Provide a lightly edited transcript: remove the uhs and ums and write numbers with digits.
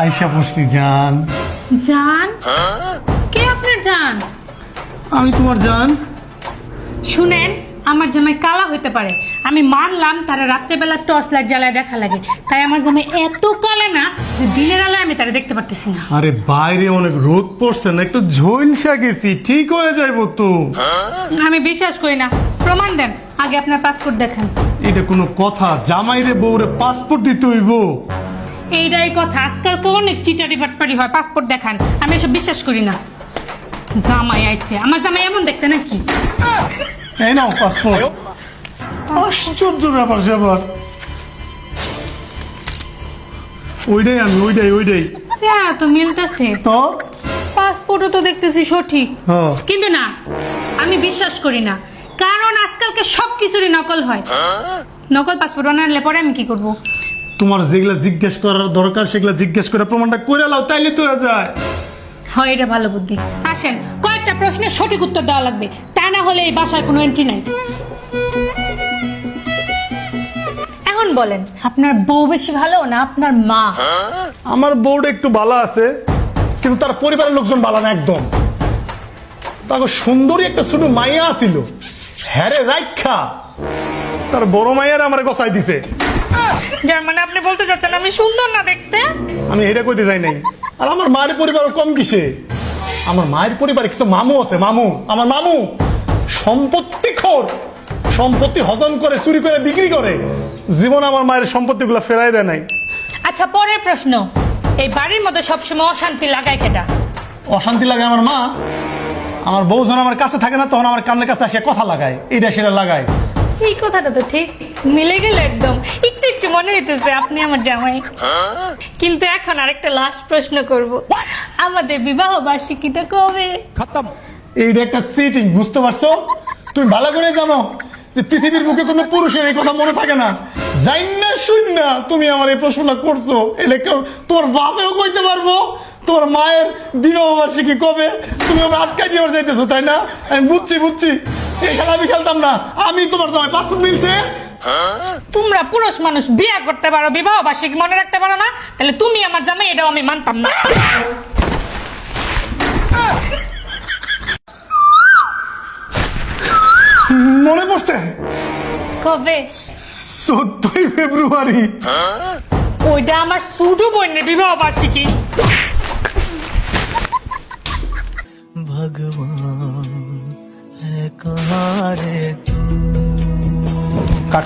আয়শা পড়ছি জান। জান? কে আপনার জান? আমি তোমার জান। শুনেন, আমার জামাই কালা হইতে পারে, আমি মানলাম তারা রাত্রেবেলা টর্চ লাইট জ্বালায় দেখা লাগে, তাই আমার জামাই এত কালা না যে দিনের আলোয় আমি তারা দেখতে পারতেছি না। আরে বাইরে অনেক রোদ পড়ছে না, একটু ঝলসা গেছি, ঠিক হয়ে যাইব তো। আমি বিশ্বাস করি না, প্রমাণ দেন, আগে আপনার পাসপোর্ট দেখান। এটা কোনো কথা? জামাইরে বউরে পাসপোর্ট দিতে হইব? এইটাই কথা, আজকাল তো অনেক চিটারি বাটপারি হয়, পাসপোর্ট দেখান। আমি এসব বিশ্বাস করি না। জামাই আইছে, আমার জামাই এমন দেখতে নাকি? এই নাও পাসপোর্ট। আশ্চর্য ব্যাপার স্যাপার। ওইটাই আমি, ওইটাই চেহারা তো মিলতেছে, তো। পাসপোর্টও তো দেখতেছি সঠিক, হ্যাঁ। কিন্তু না, আমি বিশ্বাস করি না, কারণ আজকালকে সব কিছুরই নকল হয়। নকল পাসপোর্ট বানালে পরে আমি কি করব? তোমার যেগুলা জিজ্ঞেস করার দরকার সেগুলা জিজ্ঞেস করে প্রমাণটা করে লাও, তাইলে তো হয়ে যায়। হয়, এটা ভালো বুদ্ধি। আসেন, কয়েকটা প্রশ্নের সঠিক উত্তর দেওয়া লাগবে, তা না হলে এই বাসায় কোনো এন্ট্রি নাই। এখন বলেন, আপনার বউ বেশি ভালো না আপনার মা? আমার বউটা একটু ভালো আছে, কিন্তু তার পরিবারের লোকজন ভালো না একদম। তাকে সুন্দরী একটা ছোট মাইয়া আছিল, হ্যারে রাইখা তার বড় মাইয়ার আমার গসাই দিছে। যার মানে আপনি বলতে চাচ্ছেন আমি সুন্দর না দেখতে? আমি এটা কইতে যাই নাই। আর আমার মায়ের পরিবার কম কিসে? আমার মায়ের পরিবারে কিছু মামু আছে, মামু। আমার মামু সম্পত্তিখোর, সম্পত্তি হজম করে, চুরি করে বিক্রি করে। জীবন আমার মায়ের সম্পত্তিগুলো ফেরাই দেয় নাই। আচ্ছা, পরের প্রশ্ন, এই বাড়ির মধ্যে সবসময় অশান্তি লাগায় কেটা? অশান্তি লাগে আমার মা। আমার বউ যখন আমার কাছে থাকে না, তখন আমার কানের কাছে আসে কথা লাগায়, এটা সেটা লাগায়। এই কথাটা তো ঠিক মিলে গেল একদম। একটু একটু মনে হইতেছে আপনি আমার জামাই। কিন্তু এখন আরেকটা লাস্ট প্রশ্ন করব, আমাদের বিবাহ বার্ষিকীটা কবে? এইটা একটা সিটিং, বুঝতে পারছো? তুমি ভালো করে জানো যে পৃথিবীর বুকে কোনো পুরুষের এই কথা মনে থাকে না। জানি না শুন না তুমি আমার এই প্রশ্নটা করছো, এটা কেউ তোমার বাপেও কইতে পারবো। তোমার মায়ের বিবাহ বার্ষিকী কবে? তুমি আমার আটকাই দিয়ে যাইতেছো, তাই না? আমি বুঝছি এই খেলা আমি খেলতাম না। আমি তোমার জামাই, পাসপোর্ট মিলছে। তোমরা পুরুষ মানুষ বিয়ে করতে পারো, বিবাহ বার্ষিকী মনে রাখতে পারো না? তাহলে তুমি আমার জামাই, এটাও আমি মানতাম না। মনে পড়ছে? কবে? 14ই ফেব্রুয়ারি। ওইটা আমার ছোট বোনের বিবাহ বার্ষিকী। भगवान है कहाँ रे तू। কাট।